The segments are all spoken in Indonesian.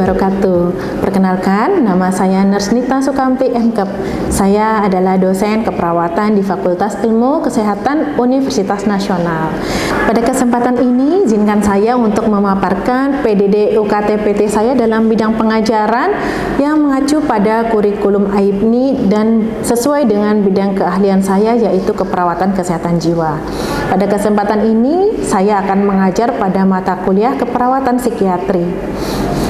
wabarakatuh. Perkenalkan, nama saya Nersnita Sukamti MKep. Saya adalah dosen keperawatan di Fakultas Ilmu Kesehatan Universitas Nasional. Pada kesempatan ini, izinkan saya untuk memaparkan PDD UKT-PT saya dalam bidang pengajaran yang mengacu pada kurikulum AIPNI dan sesuai dengan bidang keahlian saya, yaitu keperawatan kesehatan jiwa. Pada kesempatan ini, saya akan mengajar pada mata kuliah keperawatan psikiatri.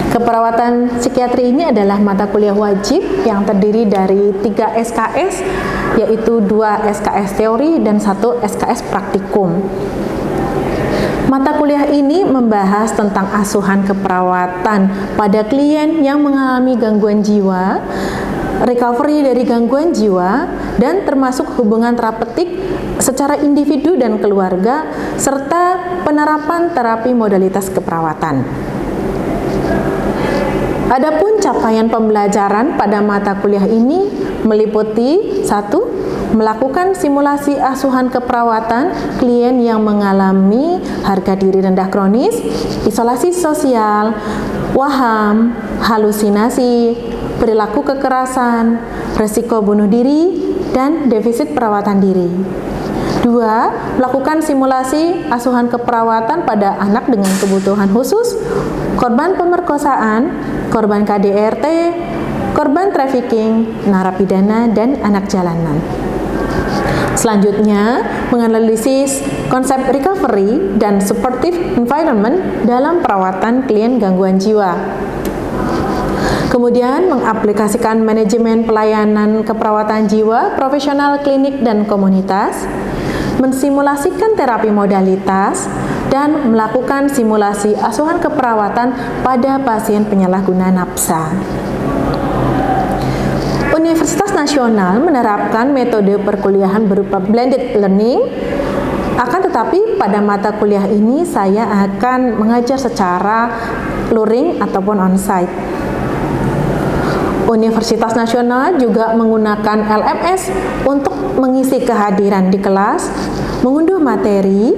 Keperawatan psikiatri ini adalah mata kuliah wajib yang terdiri dari 3 SKS, yaitu 2 SKS teori dan 1 SKS praktikum. Mata kuliah ini membahas tentang asuhan keperawatan pada klien yang mengalami gangguan jiwa, recovery dari gangguan jiwa, dan termasuk hubungan terapeutik secara individu dan keluarga, serta penerapan terapi modalitas keperawatan. Adapun capaian pembelajaran pada mata kuliah ini meliputi 1. Melakukan simulasi asuhan keperawatan klien yang mengalami harga diri rendah kronis, isolasi sosial, waham, halusinasi, perilaku kekerasan, resiko bunuh diri, dan defisit perawatan diri. 2. Melakukan simulasi asuhan keperawatan pada anak dengan kebutuhan khusus, korban pemerkosaan, korban KDRT, korban trafficking, narapidana, dan anak jalanan. Selanjutnya, menganalisis konsep recovery dan supportive environment dalam perawatan klien gangguan jiwa. Kemudian, mengaplikasikan manajemen pelayanan keperawatan jiwa, profesional, klinik, dan komunitas, mensimulasikan terapi modalitas, dan melakukan simulasi asuhan keperawatan pada pasien penyalahguna nafsa. Universitas Nasional menerapkan metode perkuliahan berupa blended learning, akan tetapi pada mata kuliah ini saya akan mengajar secara luring ataupun onsite. Universitas Nasional juga menggunakan LMS untuk mengisi kehadiran di kelas, mengunduh materi,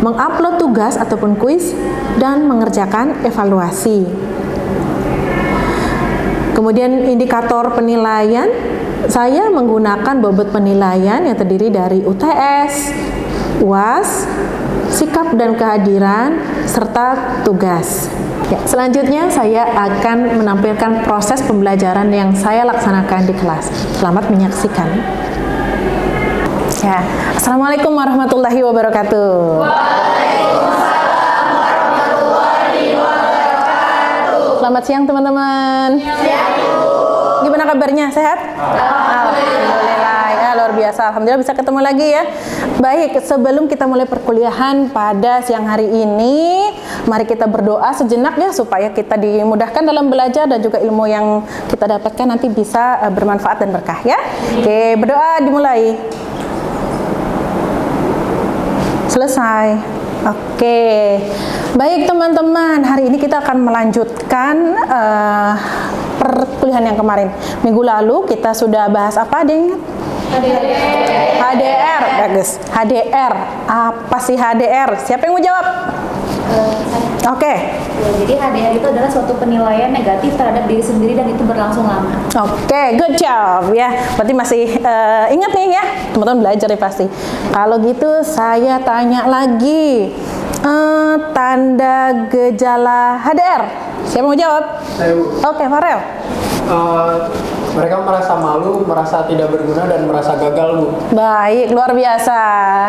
mengupload tugas ataupun kuis, dan mengerjakan evaluasi. Kemudian indikator penilaian, saya menggunakan bobot penilaian yang terdiri dari UTS, UAS, sikap dan kehadiran, serta tugas. Ya, selanjutnya saya akan menampilkan proses pembelajaran yang saya laksanakan di kelas. Selamat menyaksikan. Ya, Assalamualaikum warahmatullahi wabarakatuh. Waalaikumsalam warahmatullahi wabarakatuh. Selamat siang teman-teman. Siang. Gimana kabarnya? Sehat? Alhamdulillah. Ya, luar biasa. Alhamdulillah bisa ketemu lagi ya. Baik, sebelum kita mulai perkuliahan pada siang hari ini, mari kita berdoa sejenak ya supaya kita dimudahkan dalam belajar dan juga ilmu yang kita dapatkan nanti bisa bermanfaat dan berkah ya. Oke, berdoa dimulai. Selesai. Oke. Baik teman-teman, hari ini kita akan melanjutkan perkuliahan yang kemarin. Minggu lalu kita sudah bahas apa, ada yang ingat? HDR. Bagus. HDR. Apa sih HDR? Siapa yang mau jawab? Oke. Ya, jadi HDR itu adalah suatu penilaian negatif terhadap diri sendiri dan itu berlangsung lama. Oke, good job ya. Berarti masih ingat nih ya, teman-teman belajar ya pasti. Kalau gitu saya tanya lagi, tanda gejala HDR. Siapa mau jawab? Saya, Bu. Oke, Farel. Mereka merasa malu, merasa tidak berguna, dan merasa gagal, Bu. Baik, luar biasa.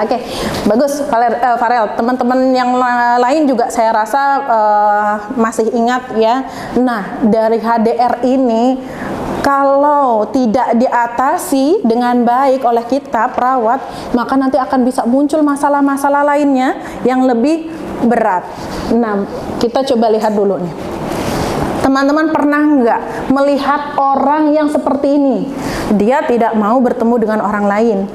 Oke, bagus, Farel. Teman-teman yang lain juga saya rasa masih ingat ya. Nah, dari HDR ini, kalau tidak diatasi dengan baik oleh kita perawat, maka nanti akan bisa muncul masalah-masalah lainnya yang lebih berat. Nah, kita coba lihat dulu nih. Teman-teman pernah nggak melihat orang yang seperti ini? Dia tidak mau bertemu dengan orang lain.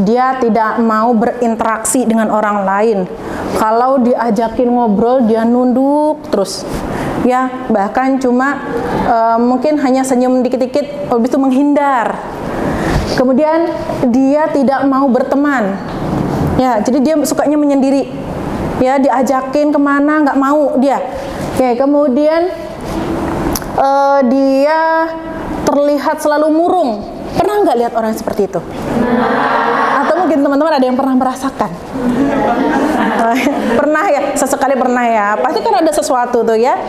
Dia tidak mau berinteraksi dengan orang lain. Kalau diajakin ngobrol, dia nunduk terus. Ya, bahkan cuma mungkin hanya senyum dikit-dikit, habis itu menghindar. Kemudian dia tidak mau berteman. Ya, jadi dia sukanya menyendiri. Ya, diajakin kemana nggak mau dia. Oke, kemudian dia terlihat selalu murung. Pernah nggak lihat orang seperti itu? Atau mungkin teman-teman ada yang pernah merasakan? Pernah ya, sesekali pernah ya. Pasti kan ada sesuatu tuh ya.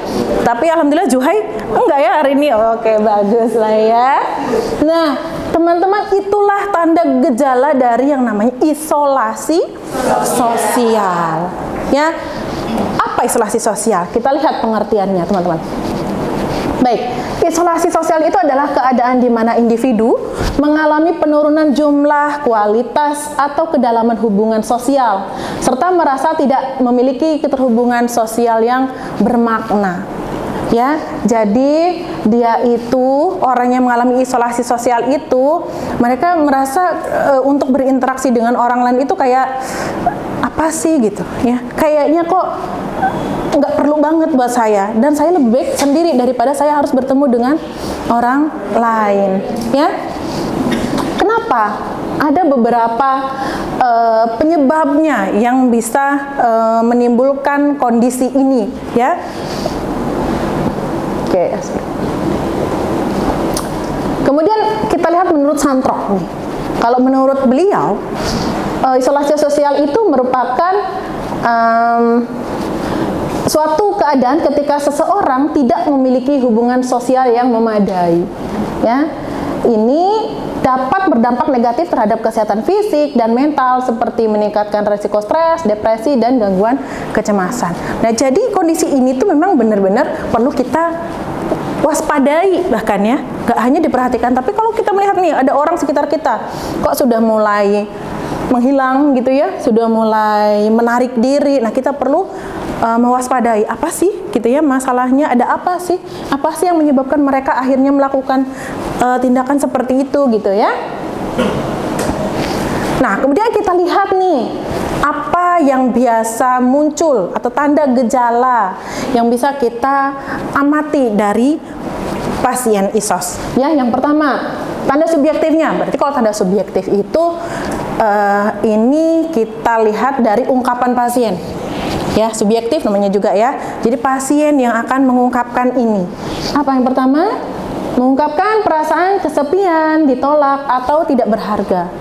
Tapi alhamdulillah Juhai enggak ya hari ini. Oke, bagus lah ya. Nah, teman-teman, itulah tanda gejala dari yang namanya isolasi sosial. Ya. Apa isolasi sosial? Kita lihat pengertiannya, teman-teman. Baik, isolasi sosial itu adalah keadaan di mana individu mengalami penurunan jumlah, kualitas, atau kedalaman hubungan sosial, serta merasa tidak memiliki keterhubungan sosial yang bermakna. Ya, jadi dia itu orang yang mengalami isolasi sosial itu, mereka merasa untuk berinteraksi dengan orang lain itu kayak apa sih gitu, ya? Kayaknya kok nggak perlu banget buat saya, dan saya lebih baik sendiri daripada saya harus bertemu dengan orang lain, ya. Kenapa? Ada beberapa penyebabnya yang bisa menimbulkan kondisi ini, ya. Oke. Kemudian kita lihat menurut Santrok nih. Kalau menurut beliau, isolasi sosial itu merupakan suatu keadaan ketika seseorang tidak memiliki hubungan sosial yang memadai. Ya, ini dapat berdampak negatif terhadap kesehatan fisik dan mental, seperti meningkatkan resiko stres, depresi, dan gangguan kecemasan. Nah, jadi kondisi ini tuh memang benar-benar perlu kita waspadai, bahkan ya, nggak hanya diperhatikan, tapi kalau kita melihat nih ada orang sekitar kita kok sudah mulai menghilang gitu ya, sudah mulai menarik diri. Nah, kita perlu mewaspadai, apa sih gitu ya masalahnya, ada apa sih yang menyebabkan mereka akhirnya melakukan tindakan seperti itu gitu ya. Nah, kemudian kita lihat nih apa yang biasa muncul atau tanda gejala yang bisa kita amati dari pasien ISOS. Ya, yang pertama, tanda subjektifnya. Berarti kalau tanda subjektif itu ini kita lihat dari ungkapan pasien. Ya, subjektif namanya juga ya. Jadi pasien yang akan mengungkapkan ini. Apa yang pertama? Mengungkapkan perasaan kesepian, ditolak, atau tidak berharga.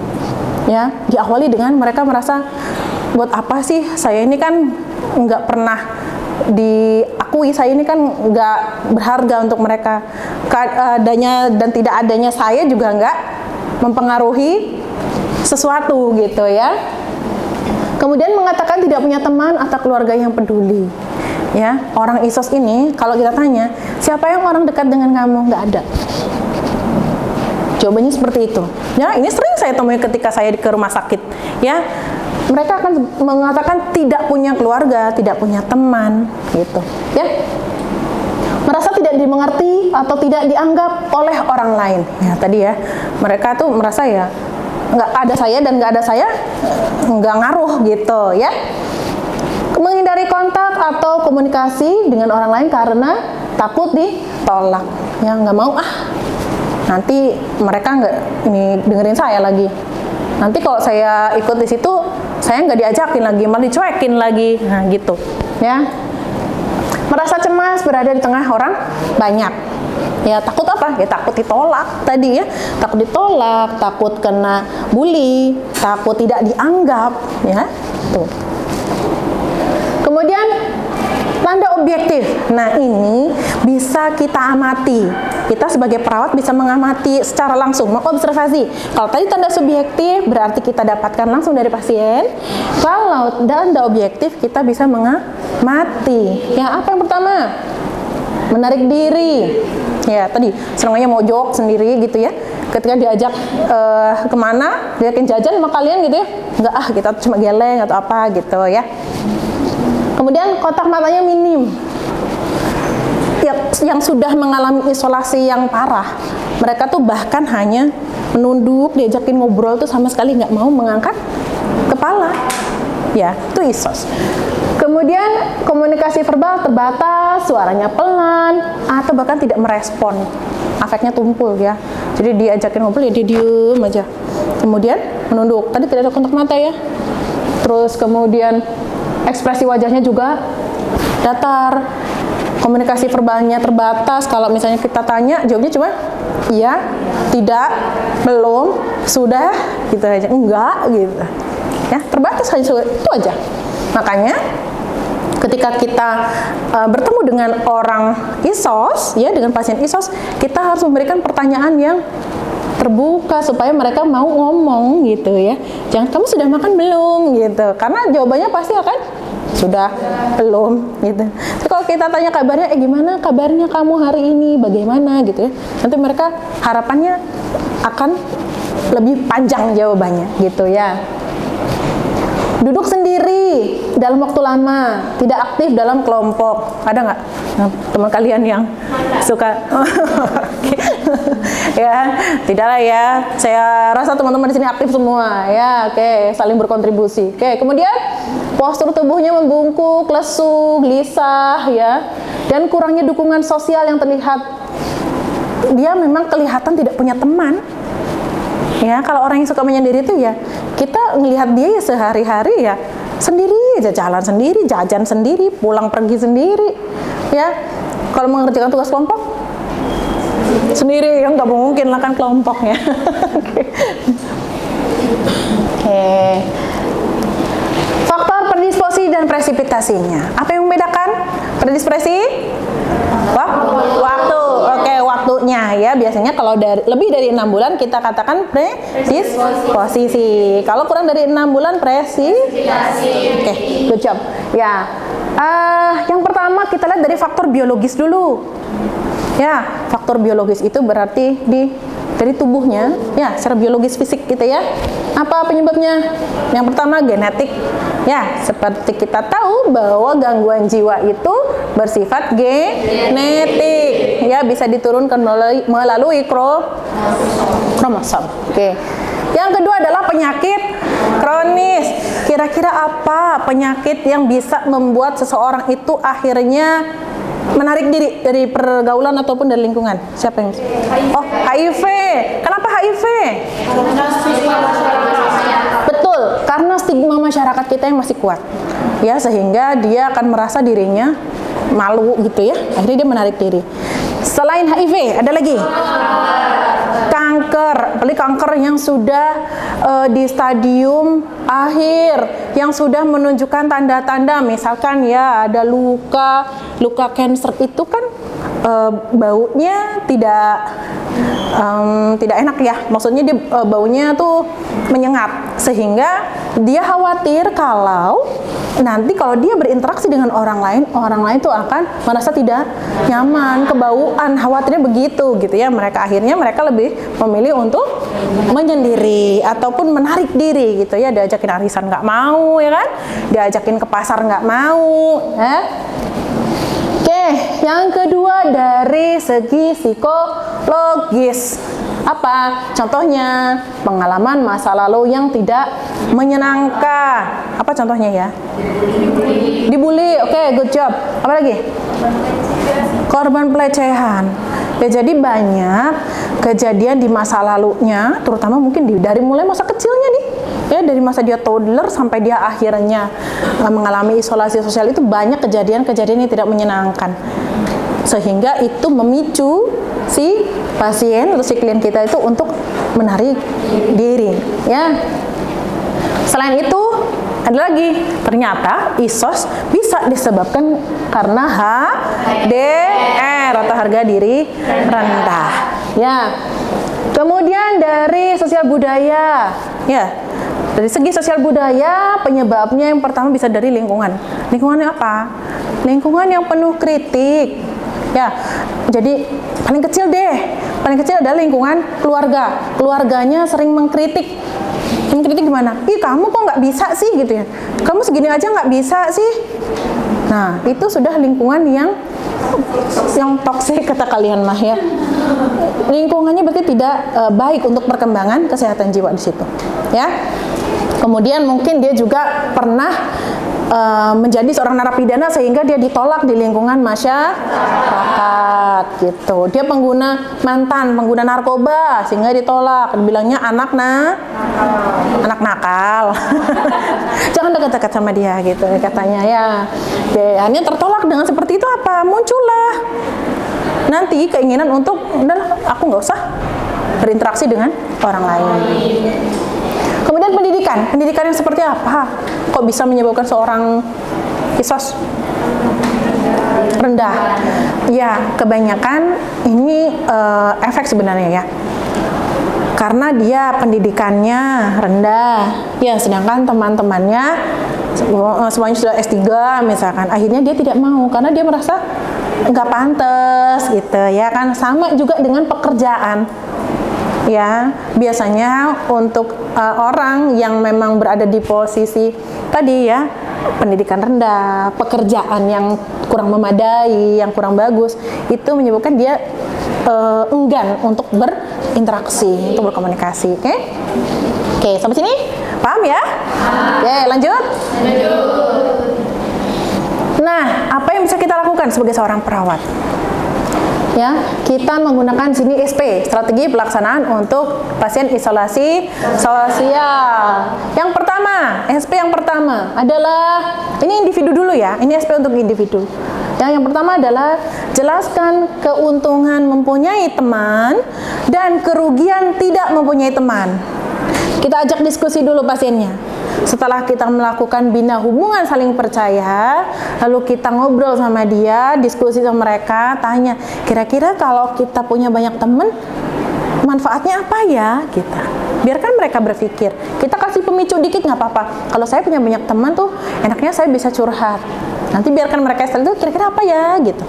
Ya, diawali dengan mereka merasa, buat apa sih saya ini kan nggak pernah diakui, saya ini kan nggak berharga untuk mereka. Adanya dan tidak adanya saya juga nggak mempengaruhi sesuatu gitu ya. Kemudian mengatakan tidak punya teman atau keluarga yang peduli. Ya, orang ISOS ini kalau kita tanya, siapa yang orang dekat dengan kamu? Nggak ada. Jawabannya seperti itu. Ya, ini sering saya temui ketika saya ke rumah sakit. Ya, mereka akan mengatakan tidak punya keluarga, tidak punya teman, gitu. Ya, merasa tidak dimengerti atau tidak dianggap oleh orang lain. Ya, tadi ya, mereka tuh merasa ya nggak ada saya dan nggak ada saya nggak ngaruh gitu ya. Menghindari kontak atau komunikasi dengan orang lain karena takut ditolak, ya nggak mau nanti mereka nggak ini dengerin saya lagi, nanti kalau saya ikut di situ saya nggak diajakin lagi, malah dicuekin lagi, nah gitu ya. Merasa cemas berada di tengah orang banyak. Ya, takut apa? Ya takut ditolak tadi ya. Takut ditolak, takut kena bully, takut tidak dianggap ya. Tuh. Kemudian tanda objektif. Nah, ini bisa kita amati. Kita sebagai perawat bisa mengamati secara langsung, mengobservasi. Kalau tadi tanda subjektif berarti kita dapatkan langsung dari pasien. Kalau tanda objektif kita bisa mengamati. Ya, apa yang pertama? Menarik diri. Ya, tadi senangnya mau jok sendiri gitu ya. Ketika diajak kemana, diajakin jajan sama kalian gitu ya, enggak kita cuma geleng atau apa gitu ya. Kemudian kontak matanya minim. Yang sudah mengalami isolasi yang parah, mereka tuh bahkan hanya menunduk, diajakin ngobrol tuh sama sekali nggak mau mengangkat kepala. Ya, itu ISOS. Kemudian komunikasi verbal terbatas, suaranya pelan, atau bahkan tidak merespon. Afeknya tumpul ya. Jadi diajakin ngobrol ya dia diem aja. Kemudian menunduk. Tadi tidak ada kontak mata ya. Terus kemudian ekspresi wajahnya juga datar. komunikasi verbalnya terbatas. Kalau misalnya kita tanya, jawabnya cuma iya, tidak, belum, sudah, gitu aja, enggak, gitu. Ya, terbatas aja, itu aja. Makanya ketika kita bertemu dengan orang ISOS, ya, dengan pasien ISOS, kita harus memberikan pertanyaan yang terbuka supaya mereka mau ngomong gitu ya. Jangan, kamu sudah makan belum gitu. Karena jawabannya pasti akan sudah, belum gitu. Jadi kalau kita tanya kabarnya, gimana kabarnya kamu hari ini, bagaimana gitu ya. Nanti mereka harapannya akan lebih panjang jawabannya gitu ya. Duduk sendiri dalam waktu lama, tidak aktif dalam kelompok. Ada nggak teman kalian yang suka? Ya, tidaklah ya. Saya rasa teman-teman di sini aktif semua. Ya, oke, saling berkontribusi. Oke, kemudian postur tubuhnya membungkuk, lesu, gelisah, ya, dan kurangnya dukungan sosial yang terlihat. Dia memang kelihatan tidak punya teman. Ya, kalau orang yang suka menyendiri itu ya, kita ngelihat dia ya sehari-hari ya sendiri aja, jalan sendiri, jajan sendiri, pulang pergi sendiri. Ya, kalau mengerjakan tugas kelompok sendiri, ya nggak mungkin lah kan kelompoknya. Oke. Faktor predisposisi dan presipitasinya. Apa yang membedakan predisposisi? Waktu. Oke, waktunya ya. Biasanya kalau lebih dari 6 bulan kita katakan predisposisi. Kalau kurang dari 6 bulan presipitasi. Oke, good job. Ya. Yang pertama kita lihat dari faktor biologis dulu. Ya, faktor biologis itu berarti dari tubuhnya, ya, secara biologis fisik gitu ya. Apa penyebabnya? Yang pertama genetik. Ya, seperti kita tahu bahwa gangguan jiwa itu bersifat genetik. Ya, bisa diturunkan melalui kromosom. Oke. Yang kedua adalah penyakit kronis. Kira-kira apa penyakit yang bisa membuat seseorang itu akhirnya menarik diri dari pergaulan ataupun dari lingkungan? Siapa yang? Oh, HIV. Kenapa HIV? Betul, karena stigma masyarakat kita yang masih kuat. Ya, sehingga dia akan merasa dirinya malu gitu ya. Akhirnya dia menarik diri. Selain HIV, ada lagi? Kanker, apalagi kanker yang sudah di stadium akhir, yang sudah menunjukkan tanda-tanda, misalkan ya ada luka kanker itu kan baunya tidak enak ya, maksudnya dia baunya tuh menyengat, sehingga dia khawatir kalau nanti kalau dia berinteraksi dengan orang lain tuh akan merasa tidak nyaman, kebauan, khawatirnya begitu gitu ya. Akhirnya mereka lebih memilih untuk menyendiri ataupun menarik diri gitu ya. Diajakin arisan nggak mau ya kan, diajakin ke pasar nggak mau ya. Oke, yang kedua dari segi psikologis. Apa? Contohnya, pengalaman masa lalu yang tidak menyenangkan. Apa contohnya ya? Dibully. Oke, good job. Apa lagi? Korban pelecehan. Ya, jadi banyak kejadian di masa lalunya, terutama mungkin dari mulai masa kecilnya nih. Ya, dari masa dia toddler sampai dia akhirnya mengalami isolasi sosial, itu banyak kejadian-kejadian yang tidak menyenangkan. Sehingga itu memicu si pasien atau si klien kita itu untuk menarik diri, ya. Selain itu, ada lagi, ternyata ISOS bisa disebabkan karena HDR atau harga diri rendah, ya. Kemudian dari sosial budaya, ya. Dari segi sosial budaya, penyebabnya yang pertama bisa dari lingkungan. Lingkungannya apa? Lingkungan yang penuh kritik. Ya, jadi paling kecil adalah lingkungan keluarga. Keluarganya sering mengkritik. Mengkritik gimana? Ih, kamu kok nggak bisa sih gitu ya? Kamu segini aja nggak bisa sih? Nah, itu sudah lingkungan yang toksik kata kalian mah ya. Lingkungannya berarti tidak baik untuk perkembangan kesehatan jiwa di situ. Ya. Kemudian mungkin dia juga pernah menjadi seorang narapidana sehingga dia ditolak di lingkungan masyarakat gitu. Dia mantan pengguna narkoba sehingga ditolak, dibilangnya anak nakal. Jangan dekat-dekat sama dia gitu katanya ya. Akhirnya tertolak dengan seperti itu apa? Muncullah nanti keinginan untuk udahlah aku nggak usah berinteraksi dengan orang lain. Kemudian pendidikan yang seperti apa? Kok bisa menyebabkan seorang kisos rendah? Ya, kebanyakan ini efek sebenarnya ya. Karena dia pendidikannya rendah, ya sedangkan teman-temannya semuanya sudah S3 misalkan, akhirnya dia tidak mau karena dia merasa nggak pantas gitu ya kan. Sama juga dengan pekerjaan. Ya, biasanya untuk orang yang memang berada di posisi tadi ya, pendidikan rendah, pekerjaan yang kurang memadai, yang kurang bagus, itu menyebabkan dia enggan untuk berinteraksi, untuk berkomunikasi. Oke, sampai sini paham ya? Oke, lanjut. Nah, apa yang bisa kita lakukan sebagai seorang perawat? Ya, kita menggunakan sini SP, strategi pelaksanaan untuk pasien isolasi sosial. Yang pertama, SP yang pertama adalah ini individu dulu ya. Ini SP untuk individu. Yang pertama adalah jelaskan keuntungan mempunyai teman dan kerugian tidak mempunyai teman. Kita ajak diskusi dulu pasiennya. Setelah kita melakukan bina hubungan saling percaya, lalu kita ngobrol sama dia, diskusi sama mereka, tanya, kira-kira kalau kita punya banyak teman, manfaatnya apa ya? Gitu. Biarkan mereka berpikir. Kita kasih pemicu dikit nggak apa-apa. Kalau saya punya banyak teman tuh, enaknya saya bisa curhat. Nanti biarkan mereka setelah itu kira-kira apa ya? Gitu.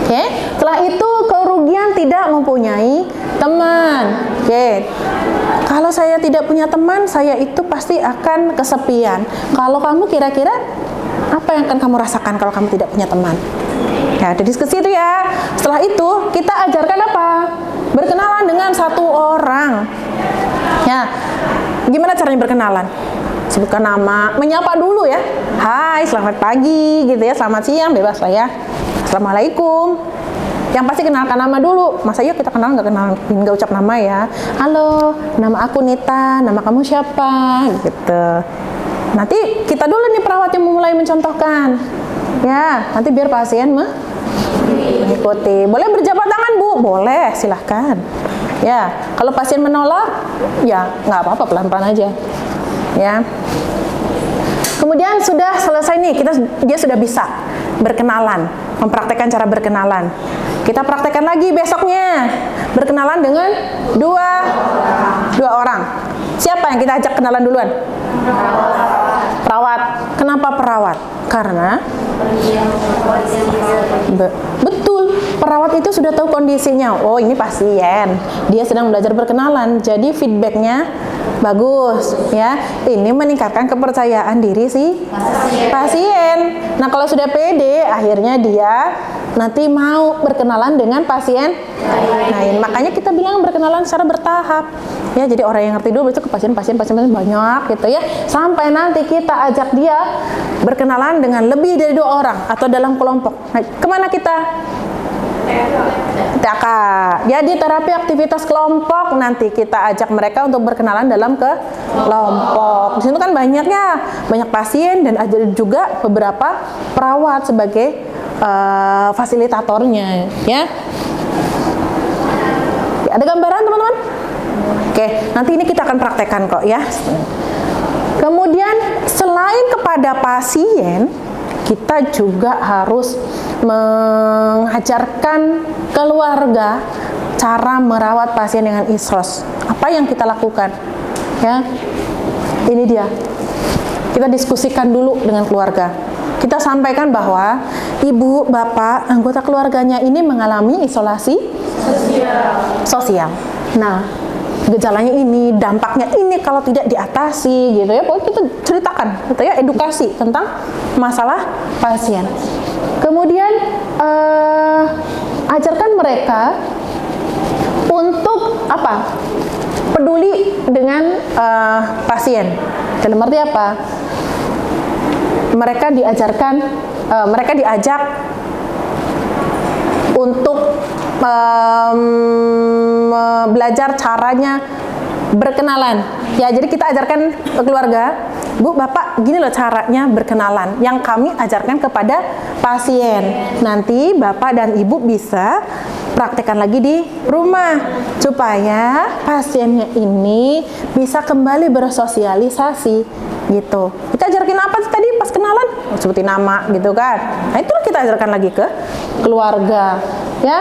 Oke. Setelah itu kerugian tidak mempunyai teman. Oke. Kalau saya tidak punya teman, saya itu pasti akan kesepian. Kalau kamu kira-kira apa yang akan kamu rasakan kalau kamu tidak punya teman? Ya, ada diskusi itu ya. Setelah itu kita ajarkan apa? Berkenalan dengan satu orang. Ya, gimana caranya berkenalan? Sebutkan nama, menyapa dulu ya. Hai, selamat pagi, gitu ya. Selamat siang, bebas lah ya. Assalamualaikum. Yang pasti kenalkan nama dulu. Masa yuk kita kenal nggak ucap nama ya. Halo, nama aku Nita. Nama kamu siapa? Gitu. Nanti kita dulu nih perawat yang memulai mencontohkan. Ya, nanti biar pasien mengikuti. Boleh berjabat tangan Bu? Boleh, silahkan. Ya, kalau pasien menolak, ya nggak apa-apa, pelan-pelan aja. Ya. Kemudian sudah selesai nih, dia sudah bisa berkenalan, mempraktekkan cara berkenalan. Kita praktekkan lagi besoknya, berkenalan dengan dua orang. Siapa yang kita ajak kenalan duluan? Perawat. Kenapa perawat? Karena betul, perawat itu sudah tahu kondisinya. Oh, ini pasien, dia sedang belajar berkenalan. Jadi feedbacknya bagus, ya. Ini meningkatkan kepercayaan diri si pasien. Nah, kalau sudah pede, akhirnya dia nanti mau berkenalan dengan pasien lain. Makanya kita bilang berkenalan secara bertahap. Ya, jadi orang yang ngerti dulu itu ke pasien banyak gitu ya. Sampai nanti kita ajak dia berkenalan dengan lebih dari 2 orang atau dalam kelompok. Nah, kemana kita? TAK. Jadi terapi aktivitas kelompok, nanti kita ajak mereka untuk berkenalan dalam kelompok. Di situ kan banyak pasien dan ada juga beberapa perawat sebagai fasilitatornya, ya. Ada gambaran teman-teman? Oke, nanti ini kita akan praktekkan kok ya. Kemudian selain kepada pasien, kita juga harus mengajarkan keluarga cara merawat pasien dengan ISROS. Apa yang kita lakukan? Ya, ini dia. Kita diskusikan dulu dengan keluarga. Kita sampaikan bahwa ibu, bapak, anggota keluarganya ini mengalami isolasi sosial. Nah, gejalanya ini, dampaknya ini kalau tidak diatasi, gitu ya. Pokoknya kita ceritakan, gitu ya, edukasi tentang masalah pasien. Kemudian ajarkan mereka untuk apa? Peduli dengan pasien. Dalam arti apa? mereka diajarkan, mereka diajak untuk belajar caranya berkenalan. Ya, jadi kita ajarkan ke keluarga, Bu, Bapak, gini loh caranya berkenalan. Yang kami ajarkan kepada pasien. Nanti Bapak dan Ibu bisa praktekkan lagi di rumah supaya pasiennya ini bisa kembali bersosialisasi gitu. Kita ajarkan apa tadi pas kenalan? Oh, sebutin nama gitu kan. Nah, itulah kita ajarkan lagi ke keluarga, ya.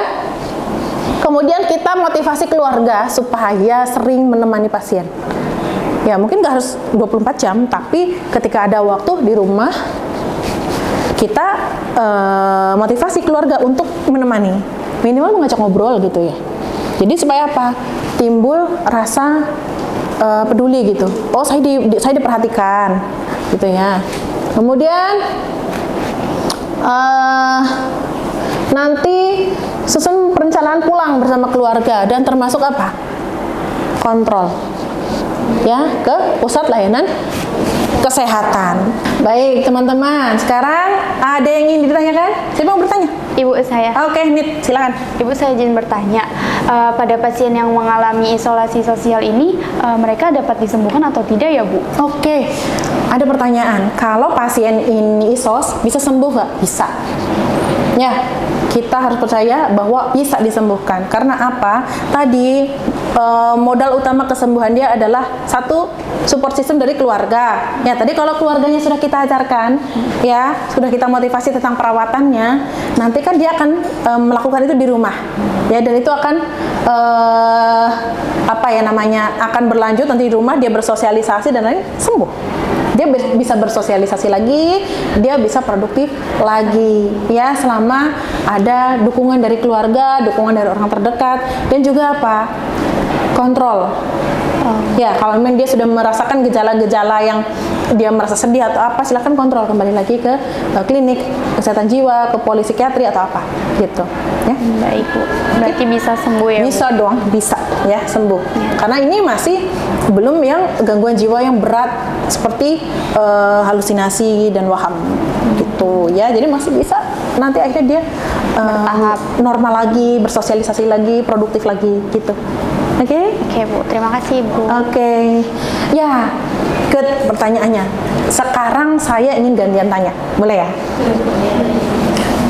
Kemudian kita motivasi keluarga supaya sering menemani pasien. Ya, mungkin nggak harus 24 jam, tapi ketika ada waktu di rumah, kita motivasi keluarga untuk menemani. Minimal mengajak ngobrol gitu ya. Jadi supaya apa? Timbul rasa peduli gitu. Oh, saya diperhatikan gitu ya. Kemudian nanti susun perencanaan pulang bersama keluarga dan termasuk apa? Kontrol ya ke pusat layanan kesehatan. Baik teman-teman, sekarang ada yang ingin ditanyakan? Siapa yang bertanya? Ibu saya. Oke, Nit, silakan. Ibu saya izin bertanya, pada pasien yang mengalami isolasi sosial ini, mereka dapat disembuhkan atau tidak ya Bu? Oke, ada pertanyaan. Kalau pasien ini ISOS, bisa sembuh nggak? Bisa. Ya, kita harus percaya bahwa bisa disembuhkan. Karena apa? Tadi modal utama kesembuhan dia adalah satu, support system dari keluarga. Ya, tadi kalau keluarganya sudah kita ajarkan, ya, sudah kita motivasi tentang perawatannya, nanti kan dia akan melakukan itu di rumah. Ya, dan itu akan akan berlanjut nanti di rumah, dia bersosialisasi dan lain sembuh. Dia bisa bersosialisasi lagi, dia bisa produktif lagi, ya, selama ada dukungan dari keluarga, dukungan dari orang terdekat, dan juga apa? Kontrol. Ya, kalau memang dia sudah merasakan gejala-gejala yang dia merasa sedih atau apa, silahkan kontrol kembali lagi ke klinik kesehatan jiwa, ke polipsikiatri atau apa, gitu. Ya. Baik Bu, berarti bisa sembuh ya Bu? Bisa dong, bisa ya sembuh. Karena ini masih belum yang gangguan jiwa yang berat seperti halusinasi dan waham, gitu ya. Jadi masih bisa nanti akhirnya dia Bertahap. normal lagi, bersosialisasi lagi, produktif lagi, gitu. Oke? Oke Bu, terima kasih Bu. Oke. Ya, ke pertanyaannya. Sekarang saya ingin gantian tanya. Boleh ya?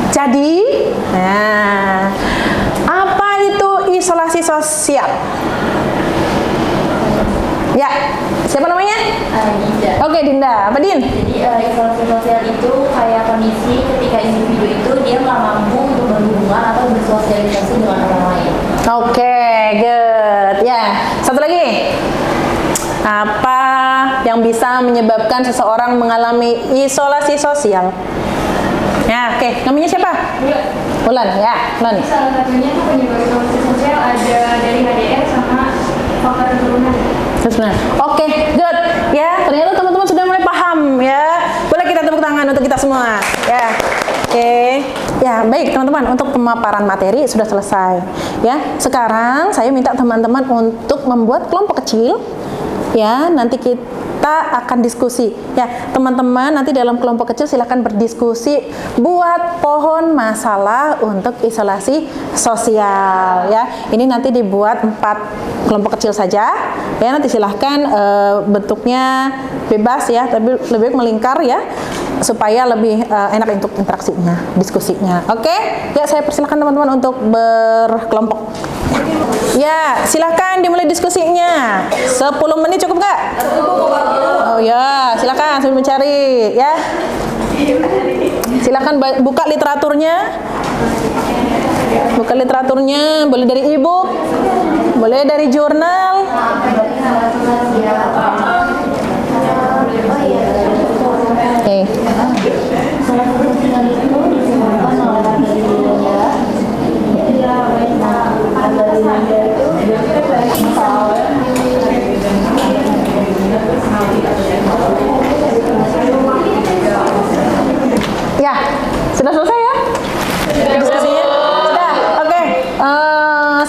Jadi, nah, apa itu isolasi sosial? Ya, siapa namanya? Dinda. Oke, Dinda. Apa, Din? Jadi isolasi sosial itu kayak kondisi ketika individu itu dia nggak mampu untuk berhubungan atau bersosialisasi dengan orang lain. Oke, good. Ya, satu lagi. Apa yang bisa menyebabkan seseorang mengalami isolasi sosial? Ya, oke. Namanya siapa? Ulan, ya. Ulan. Salah satunya tuh penyebab isolasi sosial ada dari HDR sama faktor turunan. Nah, oke, good. Ya, ternyata teman-teman sudah mulai paham ya. Boleh kita tepuk tangan untuk kita semua. Ya. Oke. Ya, baik teman-teman, untuk pemaparan materi sudah selesai. Ya, sekarang saya minta teman-teman untuk membuat kelompok kecil. Ya, nanti kita akan diskusi. Ya, teman-teman nanti dalam kelompok kecil silakan berdiskusi buat pohon masalah untuk isolasi sosial. Ya, ini nanti dibuat 4 kelompok kecil saja. Ya, nanti silahkan bentuknya bebas ya, tapi lebih baik melingkar ya, supaya lebih enak untuk interaksinya, diskusinya. Oke? Ya, saya persilahkan teman-teman untuk berkelompok. Ya, silahkan dimulai diskusinya. 10 menit cukup nggak? Oh ya, silahkan sambil mencari ya. Silahkan buka literaturnya. Buka literaturnya, boleh dari e-book, boleh dari jurnal. Oke. Ya, sudah selesai ya? Diskusinya? Sudah, oke.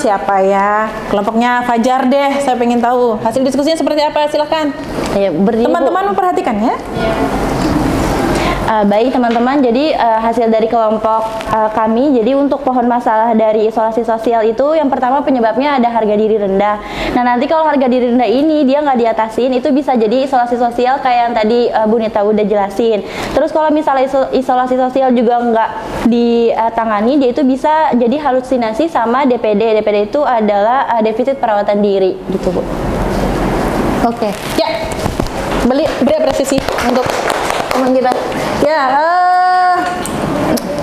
Siapa ya? Kelompoknya Fajar deh, saya pengen tahu. Hasil diskusinya seperti apa? Silahkan. Ya, berdiri, Bu. Teman-teman memperhatikan ya. Baik teman-teman, jadi hasil dari kelompok kami, jadi untuk pohon masalah dari isolasi sosial itu yang pertama penyebabnya ada harga diri rendah. Nah nanti kalau harga diri rendah ini dia nggak diatasin, itu bisa jadi isolasi sosial kayak yang tadi Bu Nita udah jelasin. Terus kalau misalnya isolasi sosial juga nggak ditangani, dia itu bisa jadi halusinasi sama DPD. DPD itu adalah defisit perawatan diri gitu Bu. Oke, ya, beri apresiasi untuk teman kita. Ya,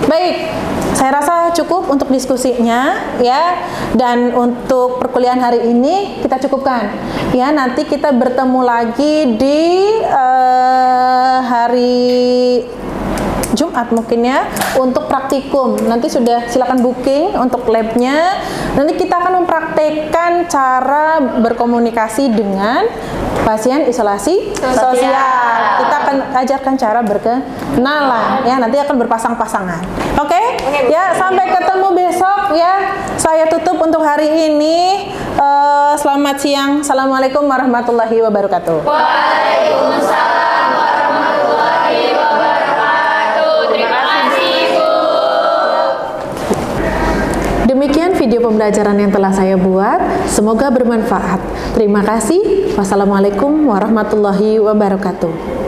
baik. Saya rasa cukup untuk diskusinya, ya. Dan untuk perkuliahan hari ini kita cukupkan. Ya, nanti kita bertemu lagi di hari Jumat mungkin ya untuk praktikum. Nanti sudah silakan booking untuk labnya. Nanti kita akan mempraktekkan cara berkomunikasi dengan pasien isolasi sosial. Kita akan ajarkan cara berkenalan ya. Nanti akan berpasang-pasangan. Oke? Ya, sampai ketemu besok ya. Saya tutup untuk hari ini. Selamat siang. Assalamualaikum warahmatullahi wabarakatuh. Waalaikumsalam warahmatullahi wabarakatuh. Terima kasih, Bu. Demikian video pembelajaran yang telah saya buat. Semoga bermanfaat. Terima kasih. Wassalamualaikum warahmatullahi wabarakatuh.